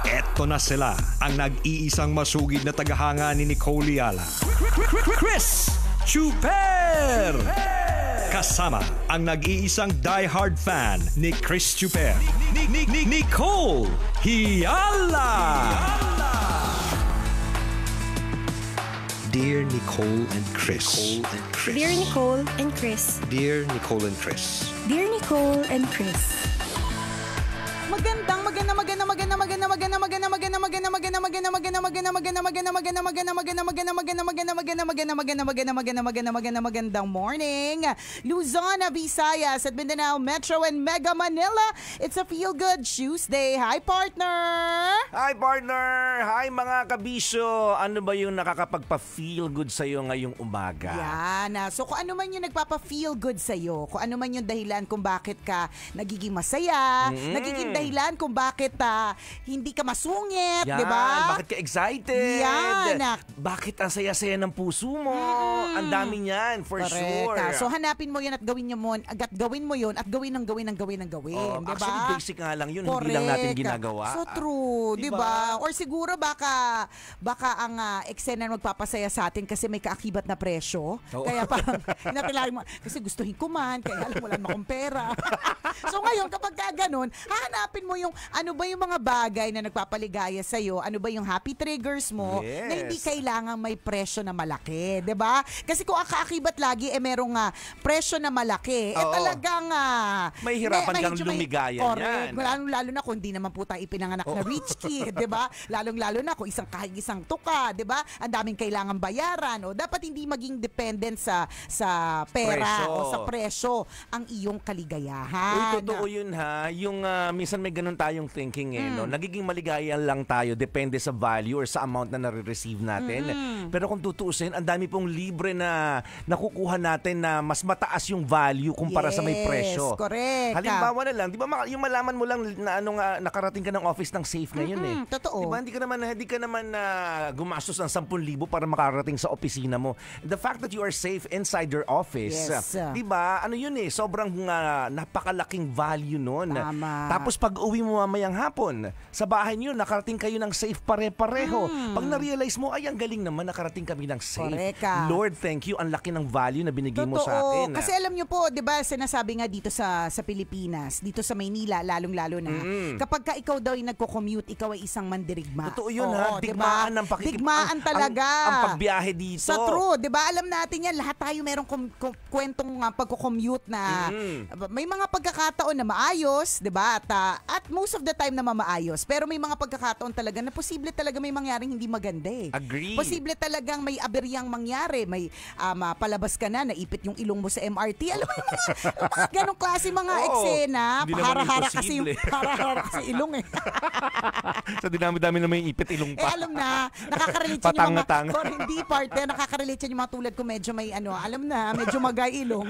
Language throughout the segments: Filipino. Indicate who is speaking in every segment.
Speaker 1: Eto na sila, ang nag-iisang masugid na tagahanga ni Nicole Yala. Chris Chuper! Kasama ang nag-iisang die-hard fan ni Chris Chuper, Nicole Yala! Dear Nicole and Chris.
Speaker 2: Dear Nicole and Chris.
Speaker 1: Dear Nicole and Chris.
Speaker 2: Dear Nicole and Chris.
Speaker 3: Magandang morning, Luzon, Visayas at Mindanao Metro and Mega Manila. It's a Feel Good Tuesday. Hi, partner!
Speaker 4: Hi, partner! Hi, mga kabisyo! Ano ba yung nakakapagpa-feel good sa'yo ngayong umaga?
Speaker 3: Yan. So, kung ano man yung nagpapa-feel good sa'yo, kung ano man yung dahilan kung bakit ka nagiging masaya, nagiging dahilan kung bakit hindi ka masungit, di ba?
Speaker 4: Bakit ka excited?
Speaker 3: Yan.
Speaker 4: Bakit ang saya-saya ng puso mo? Ang dami niyan, for sure.
Speaker 3: So, hanapin mo yun at gawin mo yun at gawin ng gawin. Di ba?
Speaker 4: Actually, basic nga lang yun. Hindi lang natin ginagawa.
Speaker 3: So true, di ba? Or siguro baka ang eksena magpapasaya sa atin kasi may kaakibat na presyo. Kaya parang hinatilahin mo, kasi gustuhin ko man, kaya alam wala akong pera. So ngayon, kapag ganun, hahanapin mo yung ano ba yung mga bagay na nagpapaligaya sa'yo, ano ba yung happy triggers mo na hindi kailangan may presyo na malaki, di ba? Kasi kung ang kaakibat lagi merong presyo na malaki, talagang
Speaker 4: may hirapan kang lumigaya niyan.
Speaker 3: Lalo na kung hindi naman po tayo ipinanganak na rich kid, di ba? Lalo na kung kahit isang tuka, di ba? Ang daming kailangan bayaran. O dapat hindi maging dependent sa pera o sa presyo ang iyong kaligayahan.
Speaker 4: Uy, totoo yun ha. Yung minsan may ganun tayong thinking no? Nagiging maligaya lang tayo depende sa value or sa amount na nare-receive natin. Pero kung tutuusin, ang dami pong libre na nakukuha natin na mas mataas yung value kumpara sa may presyo.
Speaker 3: Correct.
Speaker 4: Halimbawa na lang, di ba yung malaman mo lang na nakarating ka ng office ng safe ngayon
Speaker 3: Totoo.
Speaker 4: Diba hindi ka naman gumastos ng 10,000 para makarating sa opisina mo. The fact that you are safe inside your office, di ba? Ano yun sobrang napakalaking value nun.
Speaker 3: Tama.
Speaker 4: Tapos pag uwi mo mamayang hapon, sa bahay niyo nakarating kayo ng safe pare-pareho. Pag na-realize mo, ay ang galing naman nakarating kami ng safe.
Speaker 3: Correct.
Speaker 4: Lord, thank you. Ang laki ng value na binigay mo sa akin.
Speaker 3: Kasi alam niyo po, 'di ba, sinasabi nga dito sa Pilipinas, dito sa Maynila, lalong-lalo na. Kapag ka ikaw daw ay nagko-commute, ikaw ay isang mandirigma.
Speaker 4: Totoo 'yun Digmaan ng
Speaker 3: Digmaan talaga.
Speaker 4: Ang pagbiyahe dito.
Speaker 3: Sa true, 'di ba? Alam natin 'yan, lahat tayo merong kwentong pagko-commute na may mga pagkakataon na maayos, 'di ba? At most of the time na maayos. Pero may mga pagkakataon talaga na posible talaga may mangyaring hindi maganda
Speaker 4: Agree.
Speaker 3: Posible talagang may aberyang mangyari, may palabas ka na, naipit yung ilong mo sa MRT. Alam mo yung mga ganong klase mga eksena. Hara-hara kasi ilong
Speaker 4: Sa dinami-dami na may ipit ilong pa.
Speaker 3: alam na, nakaka-relate yan yung mga, hindi partner, nakaka-relate yan yung mga tulad ko medyo may alam na, medyo magay ilong.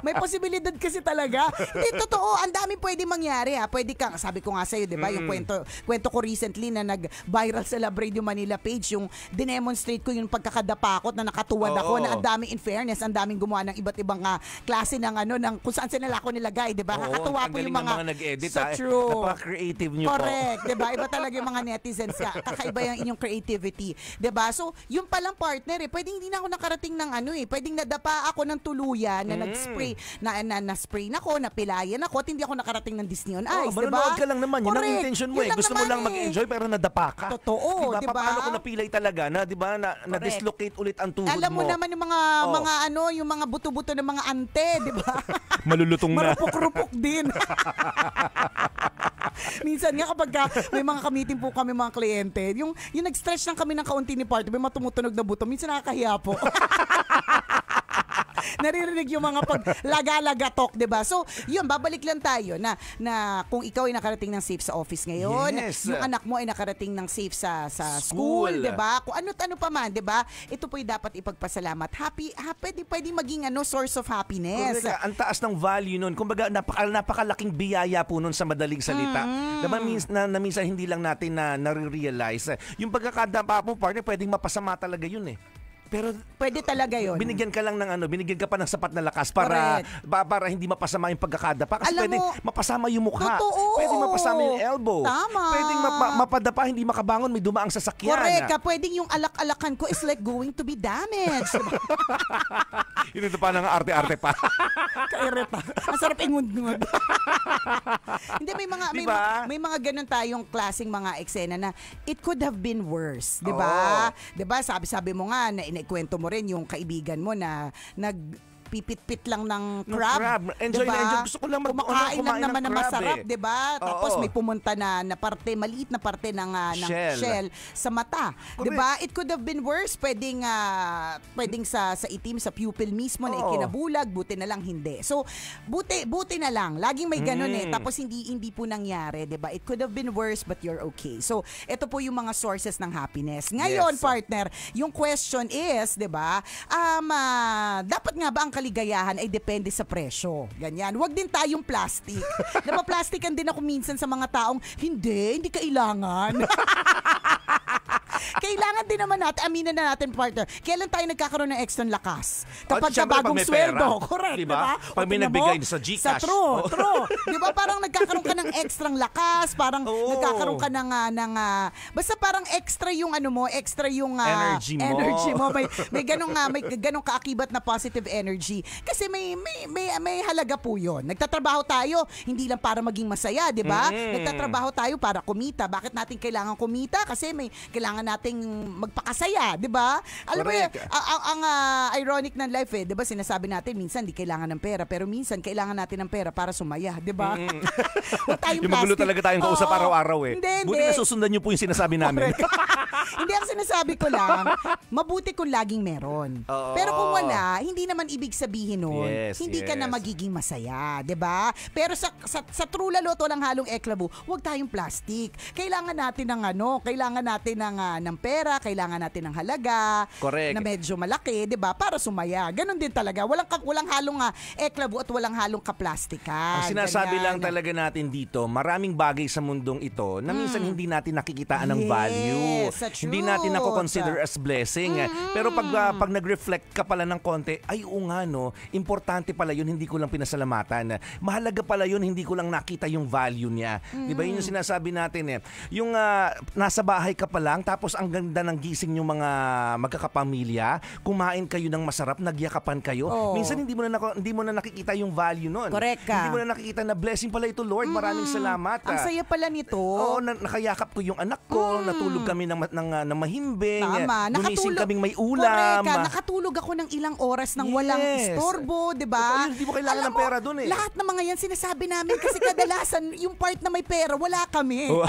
Speaker 3: May posibilidad kasi talaga. Hindi, totoo, ang dami pwede mangyari Pwede kang, sabi ko nga sa'yo, di ba, yung kwento ko recently na nag-viral sa Lab Radio Manila page, yung dinemonstrate ko yung pagkakadapakot na nakatuwad ako na ang daming, in fairness, ang daming gumawa ng iba't ibang klase ng ng kung saan sila ako nilagay, di ba? Nakatuwa po yung mga
Speaker 4: nag-edit
Speaker 3: true.
Speaker 4: Napaka-creative nyo
Speaker 3: Correct, di ba? Iba talaga yung mga netizens kakaiba yung inyong creativity, di ba? So, yung palang partner pwedeng hindi na ako nakarating ng pwedeng nadapa ako ng tuluyan na nag-spray, na-spray na ko, napilayan ako, at hindi ako nakarating ng Disney on Ice, di ba?
Speaker 4: Manonood ka lang naman, yun ang intention mo Gusto mo lang mag-enjoy pero nadapa ka.
Speaker 3: Totoo, di ba?
Speaker 4: Paano kung napilay talaga na, di ba, na-dislocate ulit ang tuhod mo?
Speaker 3: Alam mo naman yung mga yung mga buto-buto ng mga ante, di ba?
Speaker 4: Malulutong na.
Speaker 3: Marupok-rupok din. Minsan nga kapag may mga kamiting po kami mga kliyente, yung nag-stretch lang kami ng kaunti ni party, may matumutunog na buto, minsan nakakahiya po. Naririnig yung mga paglaga-laga talk, 'di ba? So, yun, babalik lang tayo na kung ikaw ay nakarating ng safe sa office ngayon, yung anak mo ay nakarating ng safe sa school, 'di ba? Kung ano pa man, 'di ba? Ito po ay dapat ipagpasalamat. Pwede maging source of happiness.
Speaker 4: Correct. Ang taas ng value nun. Kumbaga, napakalaking biyaya po nun sa madaling salita. Diba, minsan hindi lang natin na nare-realize. Yung pagkakadapa mo, partner, pwedeng mapasama talaga yun Pero
Speaker 3: Pwede talaga yun.
Speaker 4: binigyan ka lang ng binigyan ka pa ng sapat na lakas para para hindi mapasama yung pagkakadapa. Kasi
Speaker 3: Alam
Speaker 4: pwedeng
Speaker 3: mo,
Speaker 4: mapasama yung mukha.
Speaker 3: totoo.
Speaker 4: Pwedeng mapasama yung elbow.
Speaker 3: Tama.
Speaker 4: Pwedeng mapadapa, hindi makabangon, may dumaang sasakyan.
Speaker 3: Correct. Pwedeng yung alak-alakan ko is like going to be damaged. Diba?
Speaker 4: Yun ito pa ng arte-arte pa.
Speaker 3: Kairita. Ang sarap ingund-ngund. Hindi,
Speaker 4: Diba?
Speaker 3: may mga ganun tayong klaseng mga eksena na it could have been worse. Diba? Diba? Sabi mo nga, na inikwento mo rin yung kaibigan mo na pipit-pit lang ng crab.
Speaker 4: Enjoy
Speaker 3: diba?
Speaker 4: na enjoy. Gusto ko lang
Speaker 3: kumakain lang naman ng
Speaker 4: crab,
Speaker 3: masarap, diba? Tapos
Speaker 4: Oo.
Speaker 3: may pumunta na parte, maliit na parte ng shell sa mata.
Speaker 4: Correct.
Speaker 3: Diba? It could have been worse. Pwedeng sa itim, sa pupil mismo na ikinabulag. Buti na lang hindi. So, buti na lang. Laging may ganun Tapos hindi po nangyari, diba? It could have been worse but you're okay. So, ito po yung mga sources ng happiness. Ngayon, partner, yung question is, diba? Dapat nga ba ang kaligayahan ay depende sa presyo? Ganyan. Huwag din tayong plastic. Diba, plastikan din ako minsan sa mga taong, hindi kailangan. Kailangan din naman natin, aminin na natin, partner, kailan tayo nagkakaroon ng extra lakas? Kapag
Speaker 4: Siyempre,
Speaker 3: bagong
Speaker 4: pag may
Speaker 3: sweldo.
Speaker 4: pera.
Speaker 3: Correct,
Speaker 4: Diba?
Speaker 3: diba?
Speaker 4: Pag may nagbigay sa Gcash.
Speaker 3: True. Diba, parang nagkakaroon ka ng extra lakas, parang nagkakaroon ka basta parang extra yung extra yung energy mo. May ganong kaakibat na positive energy. Kasi may halaga po yun. Nagtatrabaho tayo, hindi lang para maging masaya, diba? Nagtatrabaho tayo para kumita. Bakit natin kailangan kumita? Kasi may kailangan nating magpakasaya, 'di ba? Alam mo, ang ironic ng life di ba? Sinasabi natin minsan di kailangan ng pera, pero minsan kailangan natin ng pera para sumaya, 'di ba?
Speaker 4: Yung magulo talaga tayong kausap araw-araw
Speaker 3: Hindi.
Speaker 4: Buti na susundan niyo po yung sinasabi namin.
Speaker 3: Hindi, ang sinasabi ko lang, mabuti kung laging meron. Pero kung wala, hindi naman ibig sabihin nun, hindi ka na magiging masaya, 'di ba? Pero sa true lalot, walang halong eklabu, huwag tayong plastic. Kailangan natin ng pera, kailangan natin ng halaga.
Speaker 4: Correct.
Speaker 3: Na medyo malaki, 'di ba? Para sumaya. Ganon din talaga. Walang halong eklabu at walang halong kaplastikan.
Speaker 4: Ang sinasabi
Speaker 3: Ganyan.
Speaker 4: lang talaga natin dito, maraming bagay sa mundong ito na minsan hindi natin nakikitaan ng value. Hindi natin consider as blessing. Pero pag nag-reflect ka pala ng konti, ay importante pala yun, hindi ko lang pinasalamatan. Mahalaga pala yun, hindi ko lang nakita yung value niya. Di ba? Yun yung sinasabi natin Yung nasa bahay ka pa lang, tapos ang ganda ng gising yung mga magkakapamilya, kumain kayo ng masarap, nagyakapan kayo. Minsan hindi mo na nakikita yung value nun.
Speaker 3: Correct ka.
Speaker 4: Hindi mo na nakikita na blessing pala ito, Lord. Maraming salamat.
Speaker 3: Ang saya pala nito.
Speaker 4: Oo, nakayakap ko yung anak ko, natulog kami ng mahimbing.
Speaker 3: Tama.
Speaker 4: Gumising kaming may ulam.
Speaker 3: Correct. Nakatulog ako ng ilang oras nang walang istorbo, 'di ba?
Speaker 4: Hindi mo kailangan ng pera doon
Speaker 3: Lahat ng mga 'yan sinasabi namin kasi kadalasan yung part na may pera wala kami.
Speaker 4: So,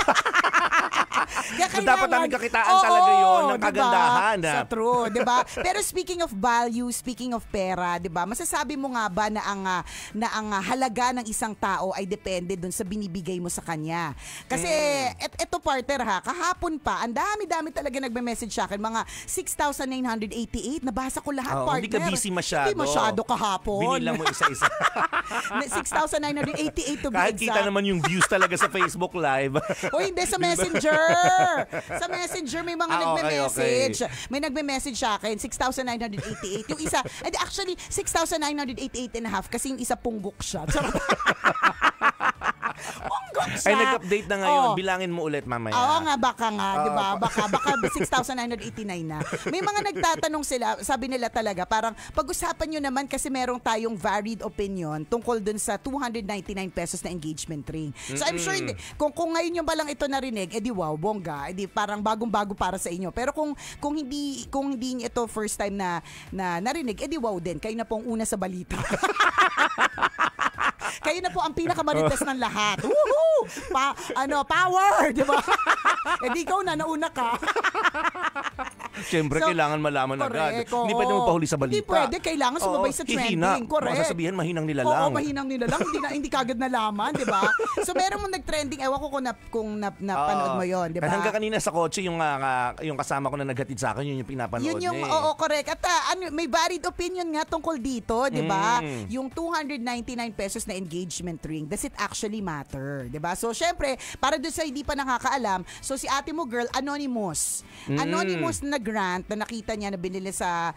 Speaker 4: dapat namin kakitaan talaga yon ng kagandahan.
Speaker 3: Sa true, 'di ba? Pero speaking of value, speaking of pera, 'di ba? Masasabi mo nga ba na ang halaga ng isang tao ay depende doon sa binibigay mo sa kanya? Kasi eto partner kahapon pa, ang dami-dami talaga nagme-message sa akin, mga 6,988 nabasa ko lahat, partner.
Speaker 4: Hindi ka busy masyado.
Speaker 3: Hindi masyado kahapon.
Speaker 4: Binila mo isa-isa.
Speaker 3: 6,988 to be
Speaker 4: Kahit
Speaker 3: exact.
Speaker 4: kita naman yung views talaga sa Facebook Live.
Speaker 3: O hindi, sa Messenger. Sa Messenger may mga nagme-message.
Speaker 4: Okay.
Speaker 3: May nagme-message sa akin, 6,988. Yung isa, actually, 6,988 and a half kasi yung isa punggok siya. Punggok siya.
Speaker 4: Ay, nag-update na ngayon. Bilangin mo ulit mamaya.
Speaker 3: Oo nga, baka nga, di ba? Baka 6,989 na. May mga nagtatanong sila, sabi nila talaga, parang pag-usapan nyo naman kasi merong tayong varied opinion tungkol dun sa 299 pesos na engagement ring. So I'm sure, kung ngayon nyo ba lang ito narinig, edi wow, bongga, edi parang bagong-bago para sa inyo. Pero kung hindi ito first time na narinig, edi wow din. Kayo na pong una sa balita. Kayo na po ang pinakamarites ng lahat. Woohoo! Power! Di ba? Di ikaw nauna ka.
Speaker 4: Siyempre, kailangan malaman agad. Hindi pwede mo pahuli sa balita.
Speaker 3: Hindi pwede. Kailangan sumabay sa trending. Correct.
Speaker 4: Masasabihin, mahinang nilalang.
Speaker 3: Oo, mahinang nilalang. Hindi kagad nalaman, di ba? So, meron mong nag-trending. Ewan ko kung napanood mo yon, di ba?
Speaker 4: Hanggang kanina sa kotse, yung kasama ko na naghatid sa akin, yun yung pinapanood
Speaker 3: niya. Oo, correct. At may varied opinion nga tungkol dito, di ba? Yung 299 pesos na engagement ring, does it actually matter? Di ba? So, syempre, para doon sa hindi pa nakakaalam, so si ate mo, girl, anonymous. Anonymous na grant na nakita niya na binili sa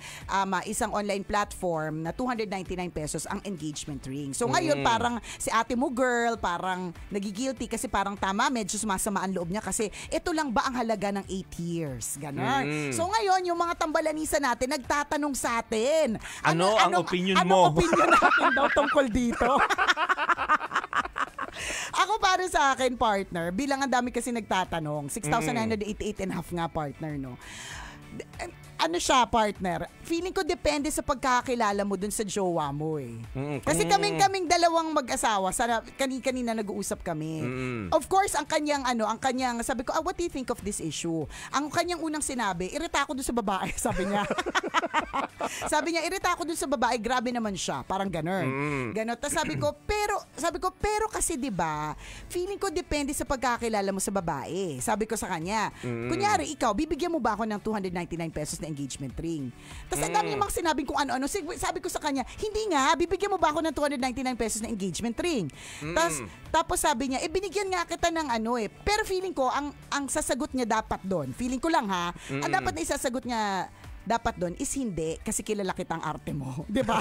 Speaker 3: isang online platform na 299 pesos ang engagement ring. So ngayon parang si ate mo girl, parang nagigilty kasi parang tama, medyo sumasama ang loob niya kasi ito lang ba ang halaga ng 8 years? Ganon. So ngayon, yung mga tambalanisa natin, nagtatanong sa atin.
Speaker 4: Ano ang opinion mo?
Speaker 3: Anong opinion natin daw tungkol dito? Ako para sa akin, partner, bilang ang dami kasi nagtatanong, 6,988 and half nga, partner, no? Ano siya, partner? Feeling ko depende sa pagkakakilala mo dun sa jowa mo eh. Kasi kaming dalawang mag-asawa, kanina nag-uusap kami. Of course, ang kanyang sabi ko, what do you think of this issue? Ang kanyang unang sinabi, irita ako dun sa babae, sabi niya. Sabi niya, irita ako dun sa babae, grabe naman siya, parang ganun. Ganon. Tapos sabi ko, pero kasi 'di ba, feeling ko depende sa pagkakilala mo sa babae. Sabi ko sa kanya, kunyari ikaw, bibigyan mo ba ako ng 299 pesos na engagement ring? Tapos ang dami namang sinabing kung ano-ano. Sabi ko sa kanya, hindi nga, bibigyan mo ba ako ng 299 pesos na engagement ring? Tapos sabi niya, binigyan nga kita ng pero feeling ko, ang sasagot niya dapat doon, feeling ko lang ha, ang dapat na isasagot niya dapat doon is hindi, kasi kilala kitang arte mo. Diba?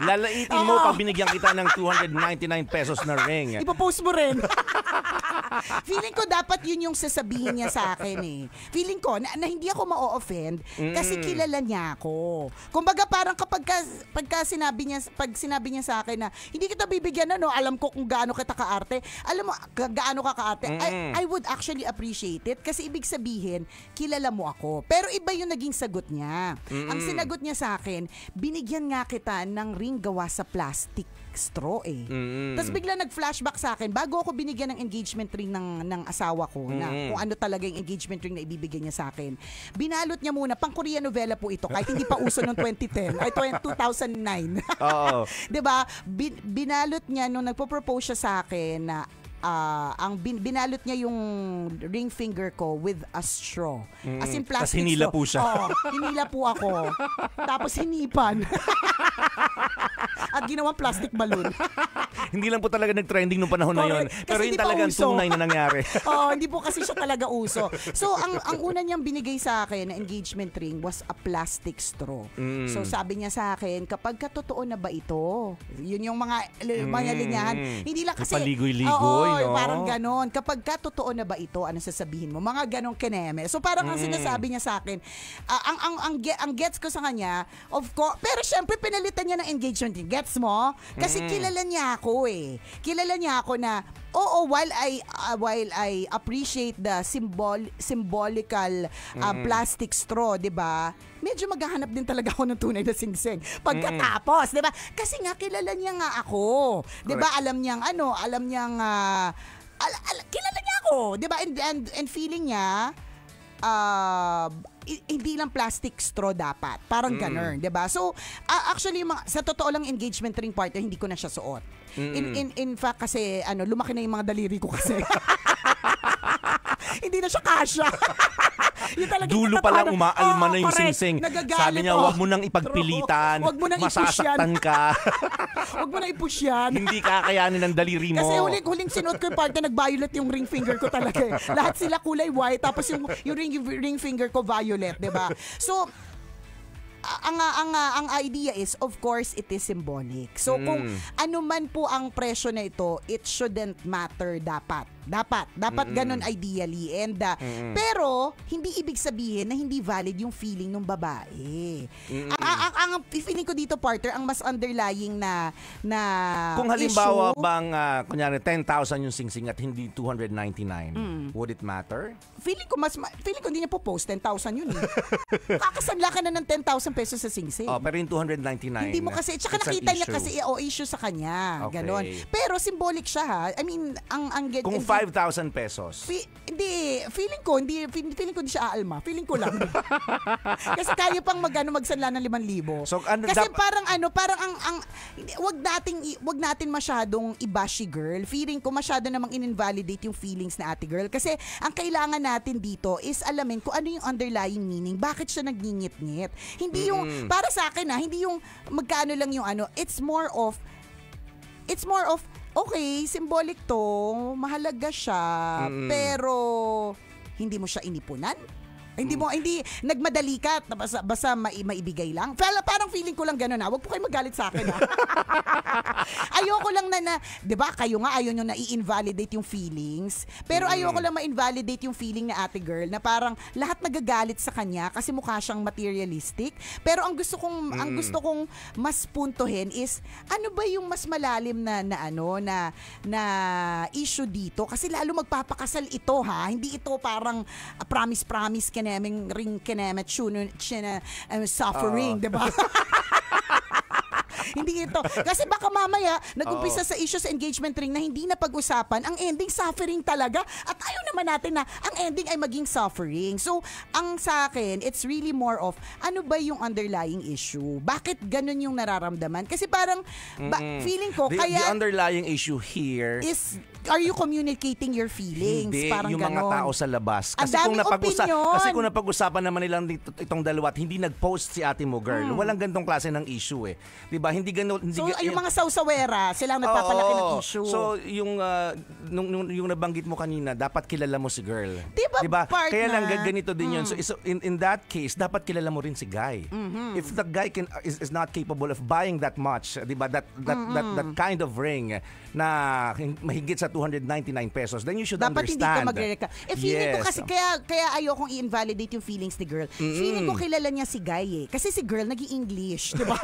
Speaker 4: Lalaitin mo pag binigyan kita ng 299 pesos na ring.
Speaker 3: Ipopost mo rin. Feeling ko dapat yun yung sasabihin niya sa akin eh. Feeling ko na hindi ako ma-offend kasi kilala niya ako. Kumbaga parang pag sinabi niya sa akin na hindi kita bibigyan alam ko kung gaano kita kaarte. Alam mo, gaano ka kaarte. I would actually appreciate it kasi ibig sabihin, kilala mo ako. Pero iba yung naging sagot niya. Ang sinagot niya sa akin, binigyan nga kita ng ring gawa sa plastic straw eh. Tapos bigla nag-flashback sa akin bago ako binigyan ng engagement ring ng asawa ko na kung ano talaga yung engagement ring na ibibigay niya sa akin. Binalot niya muna, pang Korean novela po ito kahit hindi pa uso noong 2010 ay 2009. Oo. 'Di ba? Binalot niya nung nagpo-propose siya sa akin na binalot niya yung ring finger ko with a straw. As in plastic straw.
Speaker 4: Tapos hinila po siya.
Speaker 3: Oo, hinila po ako. Tapos hinipan. At ginawang plastic balloon.
Speaker 4: Hindi lang po talaga nag-trending nung panahon na yun. Pero yun talagang tunay na nangyari.
Speaker 3: Hindi po kasi siya talaga uso. So, ang una niyang binigay sa akin na engagement ring was a plastic straw. So, sabi niya sa akin, kapag totoo na ba ito? Yun yung mga linyahan. Hindi lang kasi...
Speaker 4: Paligoy-ligoy, no?
Speaker 3: Parang ganon. Kapag totoo na ba ito, ano sasabihin mo? Mga ganong kineme. So, parang ang sinasabi niya sa akin, ang gets ko sa kanya, of course, pero syempre, pinalitan niya ng engagement ring. Gets mo? Kasi kilala niya ako eh. Kilala niya ako na while I appreciate the symbolical plastic straw, 'di ba? Medyo maghahanap din talaga ako ng tunay na singsing pagkatapos, 'di ba? Kasi nga kilala niya nga ako. 'Di ba? Alam niyang kilala niya ako, 'di ba? And feeling niya hindi lang plastic straw dapat. Parang ganun, 'di ba? So, actually sa totoo lang engagement ring partner, hindi ko na siya suot. In fact kasi lumaki na yung mga daliri ko kasi. Hindi na siya kasya.
Speaker 4: Dulo pa lang umaalma na yung singsing. Sabi niya, wag mo nang ipagpilitan.
Speaker 3: Wag mo nang
Speaker 4: masasaktan ka.
Speaker 3: Wag mo nang i-push yan.
Speaker 4: Hindi kakayanin ng daliri mo.
Speaker 3: Kasi huling sinuot ko yung partner, nag-violet yung ring finger ko talaga. Lahat sila kulay white, tapos yung ring finger ko violet, 'di ba? So, ang idea is, of course, it is symbolic. So, kung ano man po ang presyo na ito, it shouldn't matter dapat. Dapat ganun ideally. And pero hindi ibig sabihin na hindi valid yung feeling ng babae. Ang feeling ko dito, partner, ang mas underlying na
Speaker 4: kung halimbawa
Speaker 3: issue,
Speaker 4: bang kunyari 10,000 yung singsing at hindi 299, would it matter?
Speaker 3: Feeling ko hindi niya po post 10,000 yun eh. Kakasanla ka na ng 10,000 pesos sa singsing.
Speaker 4: Pero yung 299.
Speaker 3: Hindi mo kasi, tsaka nakita niya kasi issue sa kanya.
Speaker 4: Okay.
Speaker 3: Ganon. Pero symbolic siya ha. I mean,
Speaker 4: kung 5,000 pesos.
Speaker 3: Feeling ko hindi siya aalma. Feeling ko lang. Kasi kaya pang magsanla ng 5,000.
Speaker 4: So,
Speaker 3: kasi parang wag natin masyadong i-bash girl. Feeling ko masyado namang in-invalidate yung feelings na ate girl. Kasi ang kailangan natin dito is alamin kung ano yung underlying meaning. Bakit siya nagngingit-ngit? Hindi yung, para sa akin hindi yung magkano lang yung it's more of, okay, symbolic to, mahalaga siya, pero hindi mo siya inipunan. Hindi nagmadali ka basta maibigay lang. Parang feeling ko lang gano'n. Huwag po kayo magalit sa akin. Ayoko lang na 'di ba? Kayo nga ayaw nyo na i-invalidate yung feelings. Pero ayoko lang ma-invalidate yung feeling na ate girl na parang lahat nagagalit sa kanya kasi mukha siyang materialistic. Pero ang gusto kong mas puntuhin is ano ba yung mas malalim na issue dito kasi lalo magpapakasal ito hindi ito parang promise kanaming ring kanamet suffering, 'di ba? Hindi ito. Kasi baka mamaya nag-umpisa sa issue sa engagement ring na hindi na pag-usapan, ang ending suffering talaga. At ayaw naman natin na ang ending ay maging suffering. So, ang sa akin, it's really more of ano ba yung underlying issue? Bakit ganun yung nararamdaman? Kasi parang feeling ko
Speaker 4: The underlying issue here
Speaker 3: is are you communicating your feelings?
Speaker 4: Hindi,
Speaker 3: Parang
Speaker 4: yung
Speaker 3: ganon.
Speaker 4: mga tao sa labas.
Speaker 3: Ang daming opinion.
Speaker 4: Kasi kung napag-usapan naman nilang itong dalawa at hindi nag-post si ate mo, girl, walang gantong klase ng issue eh. 'Di ba?
Speaker 3: So, yung mga sawsawera, silang nagpapalaki ng issue.
Speaker 4: So, yung yung nabanggit mo kanina, dapat kilala mo si girl.
Speaker 3: Diba, partner?
Speaker 4: Kaya lang ganito din yun. So, in that case, dapat kilala mo rin si guy. If the guy is not capable of buying that much, 'di ba? That kind of ring na mahigit sa 299 pesos, then you should
Speaker 3: dapat
Speaker 4: understand.
Speaker 3: Dapat hindi ka magre-reca. Feeling ko kasi, kaya ayokong i-invalidate yung feelings ni girl. Feeling ko kilala niya si guy eh. Kasi si girl nag-i-English, diba?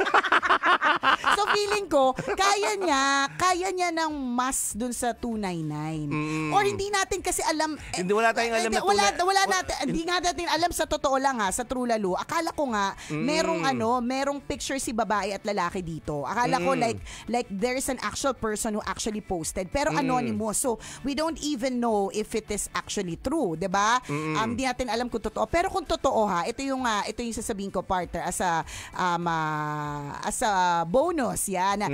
Speaker 3: So feeling ko, kaya niya ng mas dun sa 299. Or hindi natin kasi alam.
Speaker 4: Wala tayong alam na
Speaker 3: hindi nga natin alam sa totoo lang sa True Lalo. Akala ko nga, merong picture si babae at lalaki dito. Akala ko like there's an actual person who actually posted. Pero anonymous. So, we don't even know if it is actually true, 'di ba? Hindi natin alam kung totoo. Pero kung totoo ito yung sasabihin ko, partner, as a bonus, yan.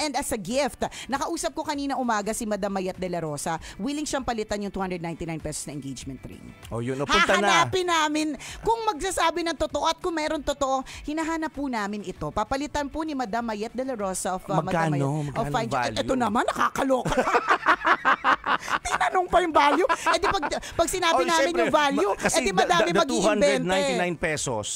Speaker 3: And as a gift. Nakausap ko kanina umaga si Madam Mayat de la Rosa. Willing siyang palitan yung 299 pesos na engagement ring.
Speaker 4: Oh, yun. Punta na.
Speaker 3: Hahanapin namin kung magsasabi ng totoo at kung meron totoo, hinahanap po namin ito. Papalitan po ni Madam Mayat de la Rosa of Madam Mayat.
Speaker 4: Magkano value?
Speaker 3: Ito naman, nakakaloka. Tinanong pa yung value. Di pag sinabi namin yung value, di madami mag-i-invent.
Speaker 4: The 299 pesos,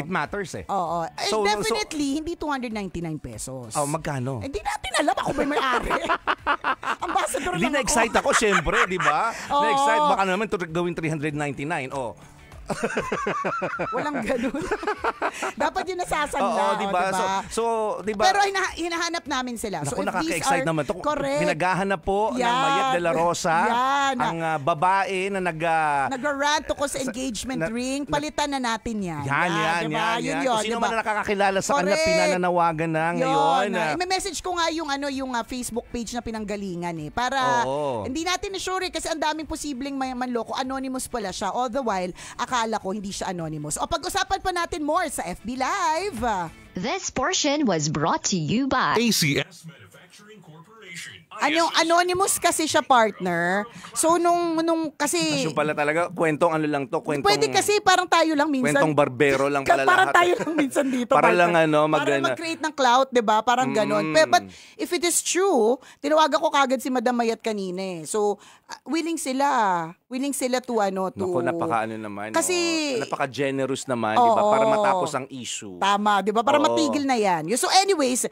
Speaker 4: it matters eh.
Speaker 3: Oo. Definitely, hindi 299 pesos.
Speaker 4: Magkano?
Speaker 3: Hindi natin alam ako ba may-ari. Ambassador lang ako.
Speaker 4: Hindi na-excite ako, syempre, di ba? Na-excite, baka naman gawin 399.
Speaker 3: Walang ganun. Dapat yun nasasanla.
Speaker 4: Oo, diba? So, diba?
Speaker 3: Pero hinahanap namin sila.
Speaker 4: Naku, nakaka-excite naman.
Speaker 3: Correct.
Speaker 4: Pinaghahanap po ng Mayat de la Rosa, ang babae na
Speaker 3: nagra-rant ko sa engagement ring. Palitan na natin yan.
Speaker 4: Yan.
Speaker 3: Yun,
Speaker 4: sino man na nakakakilala sa kanila, pinananawagan na ngayon.
Speaker 3: May message ko nga yung Facebook page na pinanggalingan eh. Para hindi natin sure kasi ang daming posibleng manloko. Anonymous pala siya. All the while, akala ko hindi siya anonymous. O pag-usapan pa natin more sa FB Live.
Speaker 5: This portion was brought to you by
Speaker 1: ACS Manufacturing Corporation.
Speaker 3: Anonymous kasi siya, partner. So nung kasi
Speaker 4: Yung pala talaga, kwentong ano lang to, kwentong
Speaker 3: pwede kasi parang tayo lang minsan.
Speaker 4: Kwentong barbero lang pala
Speaker 3: parang
Speaker 4: lahat.
Speaker 3: tayo lang minsan dito.
Speaker 4: Para lang
Speaker 3: para mag-create ng clout, 'di ba? Parang ganon. But if it is true, tinawagan ko kagad si Madam Mayat kanina eh. So willing sila to
Speaker 4: Naku, napaka-ano naman.
Speaker 3: Kasi
Speaker 4: napaka-generous naman, 'di ba? Para matapos ang issue.
Speaker 3: Tama, 'di ba? Para matigil na 'yan. So anyways,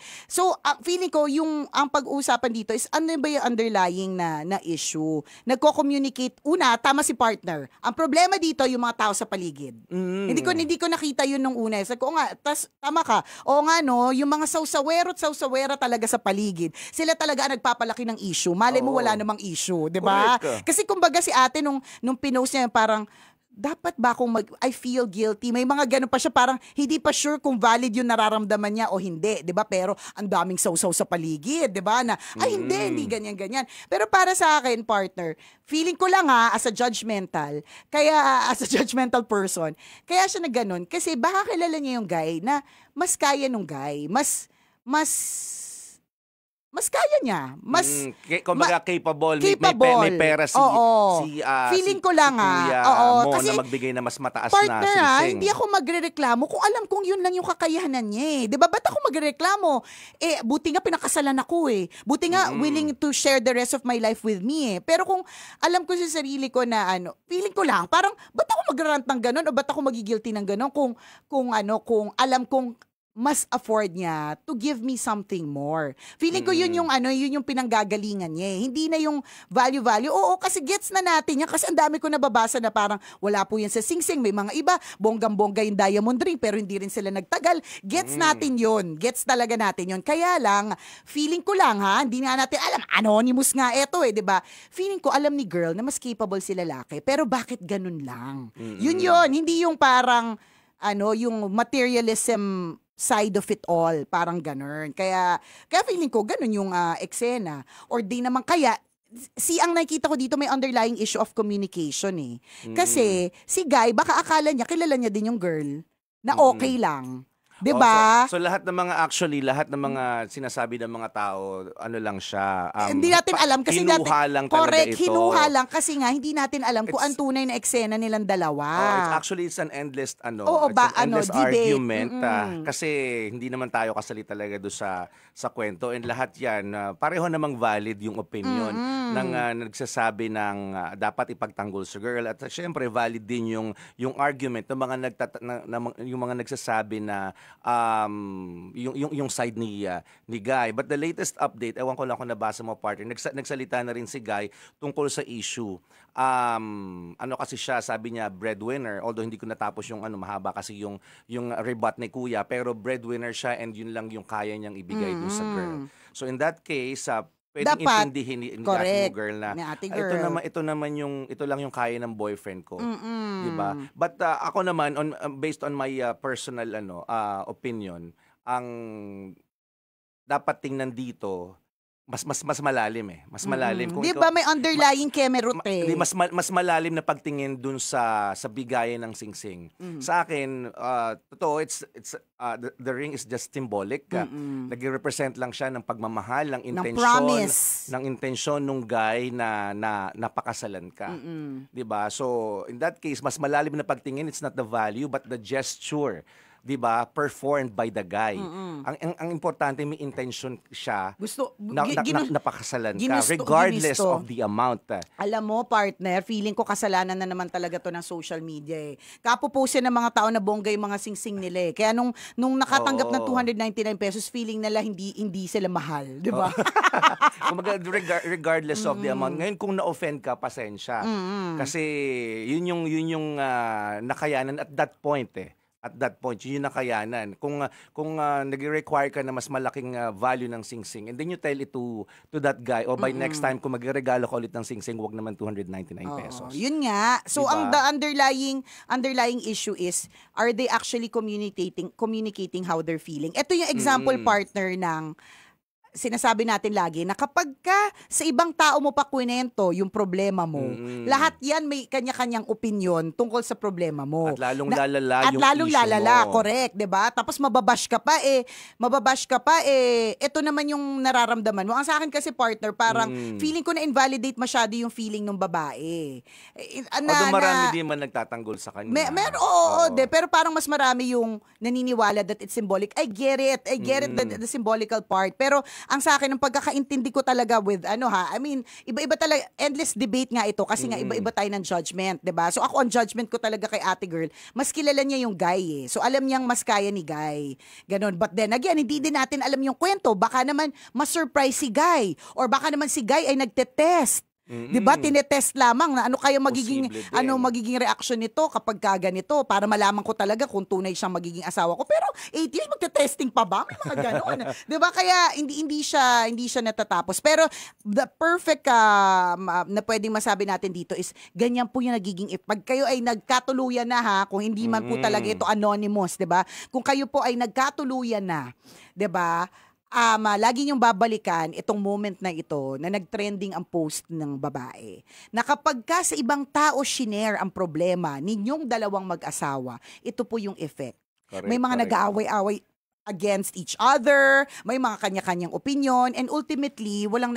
Speaker 3: feeling ko yung ang pag-uusapan dito is ano ba yung underlying na issue? Nagko-communicate. Una, tama si partner. Ang problema dito yung mga tao sa paligid. Hindi ko nakita yun nung una. Sabi ko, tama ka. O nga no, yung mga sawsawera talaga sa paligid. Sila talaga ang nagpapalaki ng issue. Malay mo wala namang issue, 'di ba? Kasi kumbaga si ate nung pinost niya parang dapat ba akong I feel guilty? May mga ganun pa siya, parang hindi pa sure kung valid yung nararamdaman niya o hindi, 'di ba? Pero ang daming sausaw sa paligid, 'di ba? Na hindi ganyan. Pero para sa akin, partner, feeling ko lang as a judgmental person, kaya siya na ganun kasi baka kilala niya yung guy na mas kaya nung guy, mas mas kaya niya. Mas
Speaker 4: kumbaga capable.
Speaker 3: capable.
Speaker 4: May pera si
Speaker 3: feeling ko lang
Speaker 4: Kuya Mo
Speaker 3: kasi
Speaker 4: na magbigay na mas mataas
Speaker 3: partner,
Speaker 4: na singsing.
Speaker 3: hindi ako magrereklamo kung alam kong yun lang yung kakayahanan niya eh. 'Di ba? Ba't ako magrereklamo? Buti nga pinakasalan ako eh. Buti nga willing to share the rest of my life with me eh. Pero kung alam ko sa sarili ko na feeling ko lang, parang ba't ako magrarant ng ganun o ba't ako magigilty ng ganun kung alam kong mas afford niya to give me something more. Feeling ko yun yung pinanggagalingan niya eh. Hindi na yung value. Oo, kasi gets na natin yan. Kasi ang dami ko nababasa na parang wala po yan sa singsing. May mga iba, bonggang-bongga yung diamond ring pero hindi rin sila nagtagal. Gets natin yun. Gets talaga natin yun. Kaya lang, feeling ko lang hindi na natin alam. Anonymous nga eto eh, di ba? Feeling ko alam ni girl na mas capable si lalaki. Pero bakit ganun lang? Yun. Hindi yung parang yung materialism side of it all, parang ganun. Kaya feeling ko ganun yung eksena. Or di naman kaya ang nakikita ko dito may underlying issue of communication eh. Kasi si guy baka akala niya kilala niya din yung girl na okay lang. 'Di ba?
Speaker 4: So lahat ng mga sinasabi ng mga tao, ano lang siya.
Speaker 3: Hindi natin alam kasi
Speaker 4: kinuha lang
Speaker 3: correct,
Speaker 4: talaga ito.
Speaker 3: kinuha lang kasi nga hindi natin alam kung ang tunay na eksena nilang dalawa.
Speaker 4: It's an endless
Speaker 3: debate.
Speaker 4: argument kasi hindi naman tayo kasali talaga do sa kwento, and lahat 'yan pareho namang valid yung opinion ng nagsasabi ng dapat ipagtanggol sa girl, at syempre valid din yung argument ng mga yung mga nagsasabi na yung side ni Guy. But the latest update, ewan ko lang kung nabasa mo, partner, nagsalita na rin si Guy tungkol sa issue. Kasi siya, sabi niya breadwinner, although hindi ko natapos yung mahaba kasi yung rebut ni Kuya, pero breadwinner siya and yun lang yung kaya niyang ibigay dun sa girl. So in that case, pwedeng intindihin ni ate girl na ito lang yung kaya ng boyfriend ko, 'di ba? But ako naman based on my personal opinion, ang dapat tingnan dito mas malalim eh. Mas malalim kung
Speaker 3: 'di ba may underlying kemerot eh.
Speaker 4: Mas malalim na pagtingin dun sa bigayan ng singsing. Sa akin, totoo, it's the ring is just symbolic. Nagre-represent lang siya ng pagmamahal, ng intensyon nung guy na napakasalan ka. 'Di ba? So, in that case, mas malalim na pagtingin, it's not the value but the gesture, 'di ba, performed by the guy. Ang importante, may intention siya. Napakasalan ka regardless of the amount.
Speaker 3: Alam mo, partner, feeling ko kasalanan na naman talaga to ng social media eh. Kapoposin ng mga tao na bongga yung mga singsing nila eh. Kaya nung nakatanggap ng 299 pesos, feeling nila hindi sila mahal, 'di ba?
Speaker 4: Regardless of the amount. Ngayon kung na-offend ka, pasensya. Kasi yun yung nakayanan at that point eh. At that point, yun yung nakayanan. Kung nag-require ka na mas malaking value ng singsing, and then you tell it to that guy, by next time, kung magregalo ka ulit ng singsing, wag naman 299 pesos.
Speaker 3: Yun nga. So,
Speaker 4: diba?
Speaker 3: the underlying issue is, are they actually communicating how they're feeling? Ito yung example, partner, ng sinasabi natin lagi na kapag ka sa ibang tao mo pa kwento yung problema mo, lahat yan may kanya-kanyang opinion tungkol sa problema mo.
Speaker 4: At lalong lalala,
Speaker 3: correct, 'di ba? Tapos mababash ka pa ito naman yung nararamdaman mo. Ang sa akin kasi, partner, parang feeling ko na invalidate masyado yung feeling ng babae.
Speaker 4: Marami din man nagtatanggol sa kanya.
Speaker 3: Pero parang mas marami yung naniniwala that it's symbolic. I get it the symbolical part. Pero ang sa akin, ang pagkakaintindi ko talaga with I mean, iba-iba talaga, endless debate nga ito kasi nga iba-iba tayo ng judgment, 'di ba? So ako, ang judgment ko talaga kay ate girl, mas kilala niya yung guy eh. So alam niyang mas kaya ni guy. Ganon. But then again, hindi din natin alam yung kwento. Baka naman mas-surprise si guy, or baka naman si guy ay nagte-test. 'Di ba? Tinetest lamang na ano kaya magiging reaction nito kapag ganito, para malaman ko talaga kung tunay siyang magiging asawa ko. Pero 8 years magte-testing pa ba? May mga ganoon. 'Di ba? Kaya hindi siya natatapos. Pero the perfect na pwedeng masabi natin dito is ganyan po yung nagiging pag kayo ay nagkatuluyan na kung hindi man po talaga ito anonymous, 'di ba? Kung kayo po ay nagkatuluyan na, 'di ba? Lagi niyong babalikan itong moment na ito na nag-trending ang post ng babae. Na kapag ka sa ibang tao shinare ang problema ninyong dalawang mag-asawa, ito po yung effect. May mga nag-aaway-away. against each other, may mga kanya-kanyang opinion, and ultimately, walang